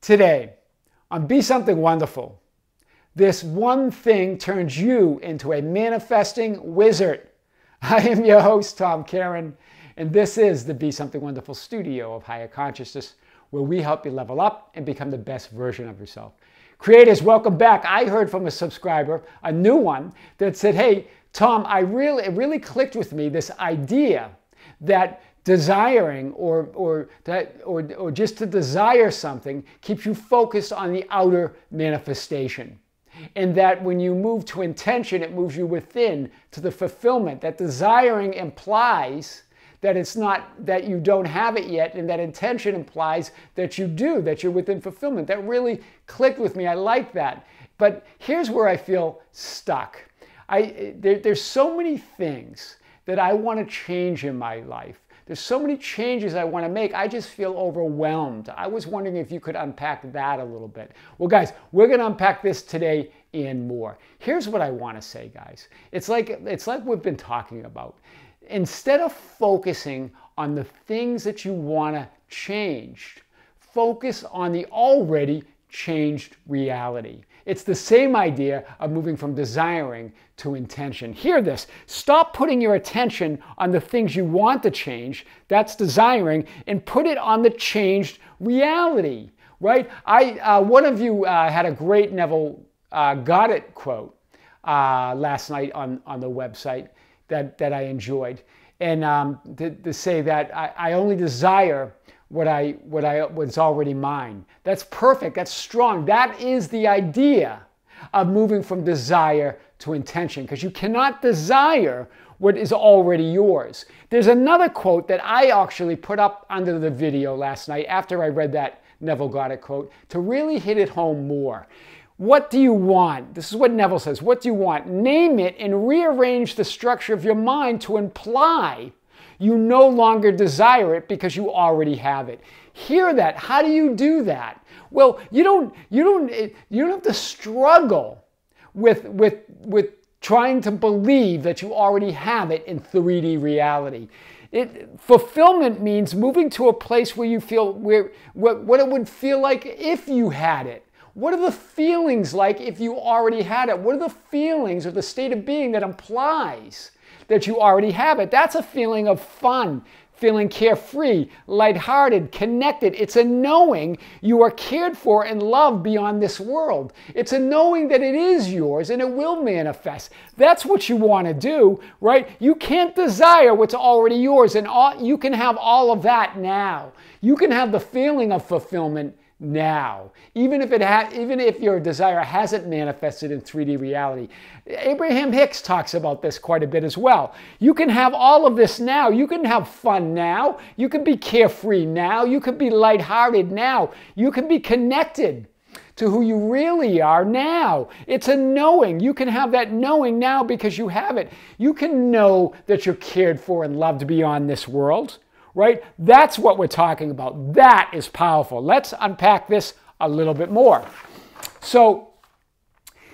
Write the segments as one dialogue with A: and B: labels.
A: Today, on Be Something Wonderful, this one thing turns you into a manifesting wizard. I am your host, Tom Karen, and this is the Be Something Wonderful studio of higher consciousness, where we help you level up and become the best version of yourself. Creators, welcome back. I heard from a subscriber, a new one, that said, hey, Tom, it really clicked with me, this idea that desiring or just to desire something keeps you focused on the outer manifestation. And that when you move to intention, it moves you within to the fulfillment. That desiring implies that it's not that you don't have it yet, and that intention implies that you do, that you're within fulfillment. That really clicked with me. I like that. But here's where I feel stuck. There's so many things that I want to change in my life. There's so many changes I want to make. I just feel overwhelmed. I was wondering if you could unpack that a little bit. Well, guys, we're going to unpack this today and more. Here's what I want to say, guys. It's like we've been talking about. Instead of focusing on the things that you want to change, focus on the already changed reality. It's the same idea of moving from desiring to intention. Hear this. Stop putting your attention on the things you want to change, that's desiring, and put it on the changed reality, right? One of you had a great Neville Got It quote last night on the website that I enjoyed. And to say that I only desire what's already mine. That's perfect. That's strong. That is the idea of moving from desire to intention, because you cannot desire what is already yours. There's another quote that I actually put up under the video last night after I read that Neville Got It quote to really hit it home more. What do you want? This is what Neville says. What do you want? Name it and rearrange the structure of your mind to imply you no longer desire it because you already have it. Hear that. How do you do that? Well, you don't have to struggle with trying to believe that you already have it in 3D reality. Fulfillment means moving to a place where you feel what it would feel like if you had it. What are the feelings like if you already had it? What are the feelings or the state of being that implies that you already have it? That's a feeling of fun, feeling carefree, lighthearted, connected. It's a knowing you are cared for and loved beyond this world. It's a knowing that it is yours and it will manifest. That's what you want to do, right? You can't desire what's already yours, and you can have all of that now. You can have the feeling of fulfillment now, even if your desire hasn't manifested in 3D reality. Abraham Hicks talks about this quite a bit as well. You can have all of this now. You can have fun now. You can be carefree now. You can be lighthearted now. You can be connected to who you really are now. It's a knowing. You can have that knowing now because you have it. You can know that you're cared for and loved beyond this world. Right? That's what we're talking about. That is powerful. Let's unpack this a little bit more. So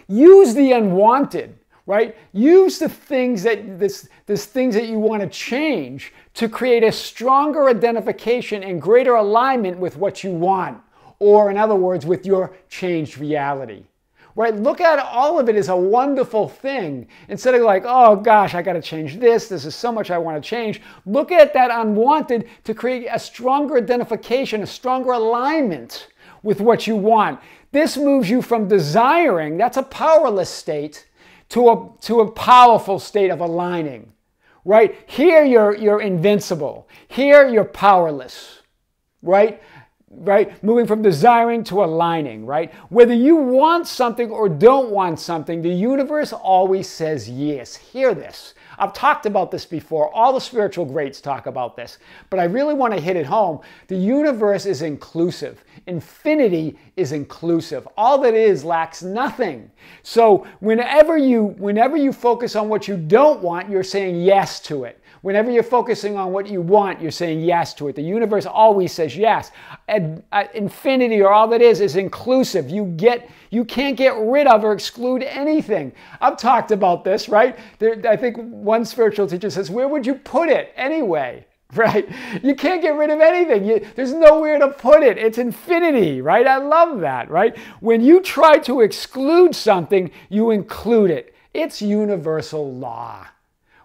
A: use the unwanted, right? Use the things that this things that you want to change to create a stronger identification and greater alignment with what you want, or in other words, with your changed reality. Right? Look at all of it as a wonderful thing. Instead of like, oh gosh, I got to change this. This is so much I want to change. Look at that unwanted to create a stronger identification, a stronger alignment with what you want. This moves you from desiring, that's a powerless state, to a powerful state of aligning. Right? Here you're invincible. Here you're powerless. Right? Right? Moving from desiring to aligning, right? Whether you want something or don't want something, the universe always says yes. Hear this. I've talked about this before. All the spiritual greats talk about this, but I really want to hit it home. The universe is inclusive. Infinity is inclusive. All that is lacks nothing. So whenever you focus on what you don't want, you're saying yes to it. Whenever you're focusing on what you want, you're saying yes to it. The universe always says yes. Infinity, or all that is inclusive. You can't get rid of or exclude anything. I've talked about this, right? I think one spiritual teacher says, where would you put it anyway? right? You can't get rid of anything. There's nowhere to put it. It's infinity, right? I love that, right? When you try to exclude something, you include it. It's universal law,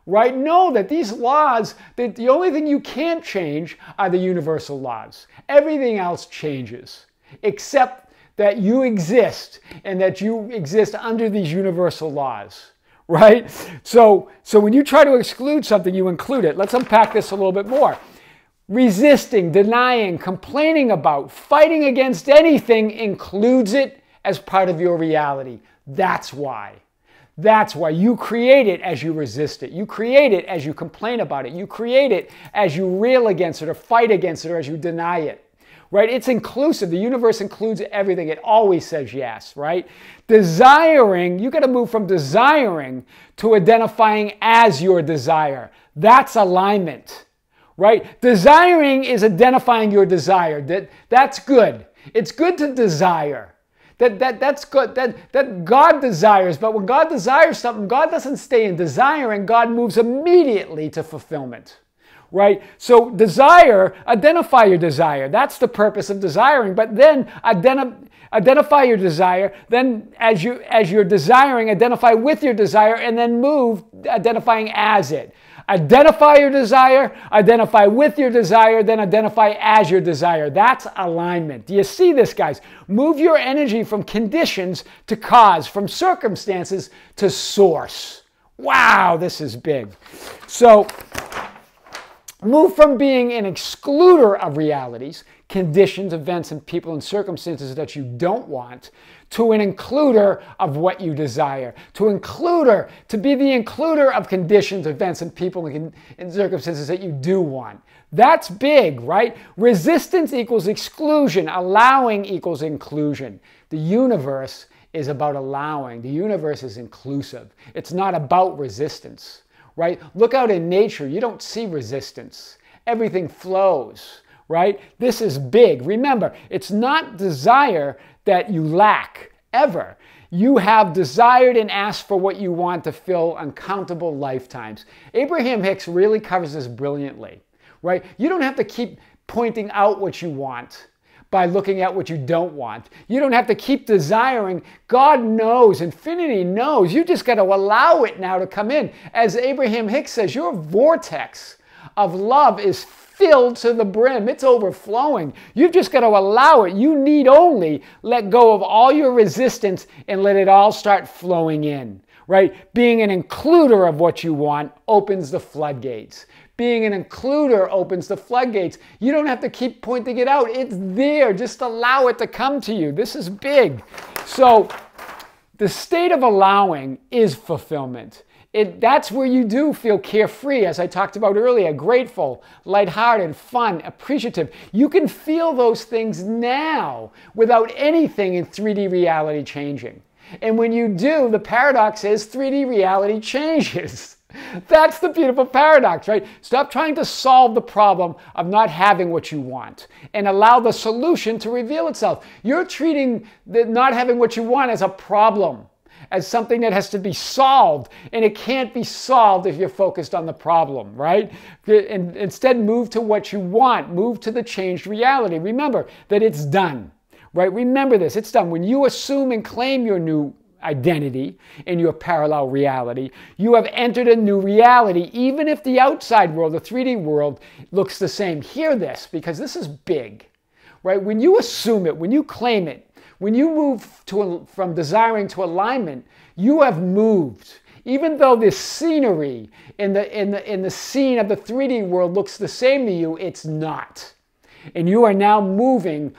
A: right? Know that these laws, that the only thing you can't change are the universal laws. Everything else changes, except that you exist and that you exist under these universal laws. Right? So when you try to exclude something, you include it. Let's unpack this a little bit more. Resisting, denying, complaining about, fighting against anything includes it as part of your reality. That's why. That's why you create it as you resist it. You create it as you complain about it. You create it as you rail against it or fight against it or as you deny it. Right? It's inclusive. The universe includes everything. It always says yes, right? Desiring, you got to move from desiring to identifying as your desire. That's alignment, right? Desiring is identifying your desire. That's good. It's good to desire. That's good. That God desires, but when God desires something, God doesn't stay in desiring. God moves immediately to fulfillment. Right? So desire, identify your desire. That's the purpose of desiring. But then identify your desire. Then as you're desiring, identify with your desire and then move identifying as it. Identify your desire, identify with your desire, then identify as your desire. That's alignment. Do you see this, guys? Move your energy from conditions to cause, from circumstances to source. Wow, this is big. So move from being an excluder of realities, conditions, events, and people and circumstances that you don't want, to an includer of what you desire. To be the includer of conditions, events, and people and circumstances that you do want. That's big, right? Resistance equals exclusion. Allowing equals inclusion. The universe is about allowing. The universe is inclusive. It's not about resistance. Right? Look out in nature. You don't see resistance. Everything flows, right? This is big. Remember, it's not desire that you lack, ever. You have desired and asked for what you want to fill uncountable lifetimes. Abraham Hicks really covers this brilliantly, right? You don't have to keep pointing out what you want by looking at what you don't want. You don't have to keep desiring. God knows, infinity knows. You just got to allow it now to come in. As Abraham Hicks says, your vortex of love is filled to the brim. It's overflowing. You've just got to allow it. You need only let go of all your resistance and let it all start flowing in, right? Being an includer of what you want opens the floodgates. Being an includer opens the floodgates. You don't have to keep pointing it out. It's there. Just allow it to come to you. This is big. So the state of allowing is fulfillment. That's where you do feel carefree, as I talked about earlier, grateful, lighthearted, fun, appreciative. You can feel those things now without anything in 3D reality changing. And when you do, the paradox is 3D reality changes. That's the beautiful paradox, right? Stop trying to solve the problem of not having what you want and allow the solution to reveal itself. You're treating the not having what you want as a problem, as something that has to be solved, and it can't be solved if you're focused on the problem, right? And instead, move to what you want. Move to the changed reality. Remember that it's done, right? Remember this, it's done. When you assume and claim your new identity in your parallel reality, you have entered a new reality, even if the outside world, the 3D world, looks the same. Hear this, because this is big, right? When you assume it, when you claim it, when you move from desiring to alignment, you have moved. Even though the scenery in the scene of the 3D world looks the same to you, it's not. And you are now moving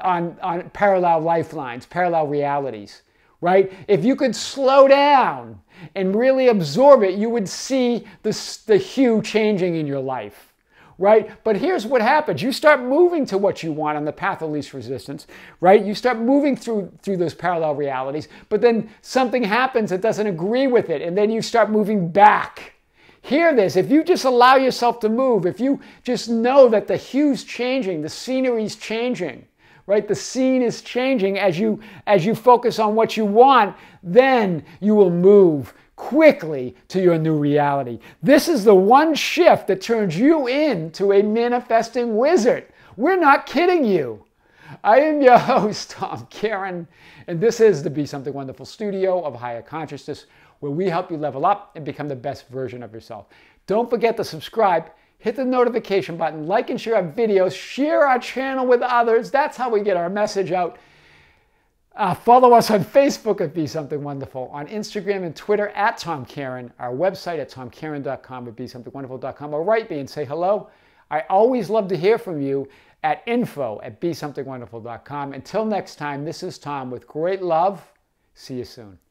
A: on parallel lifelines, parallel realities. Right? If you could slow down and really absorb it, you would see the hue changing in your life. Right? But here's what happens. You start moving to what you want on the path of least resistance. Right? You start moving through those parallel realities, but then something happens that doesn't agree with it, and then you start moving back. Hear this. If you just allow yourself to move, if you just know that the hue's changing, the scenery's changing, right? The scene is changing as you focus on what you want, then you will move quickly to your new reality. This is the one shift that turns you into a manifesting wizard. We're not kidding you. I am your host, Tom Karen, and this is the Be Something Wonderful studio of higher consciousness, where we help you level up and become the best version of yourself. Don't forget to subscribe, hit the notification button, like and share our videos, share our channel with others. That's how we get our message out. Follow us on Facebook at Be Something Wonderful, on Instagram and Twitter at Tom Karen, our website at tomkaren.com or BeSomethingWonderful.com, or write me and say hello. I always love to hear from you at info@BeSomethingWonderful.com. Until next time, this is Tom with great love. See you soon.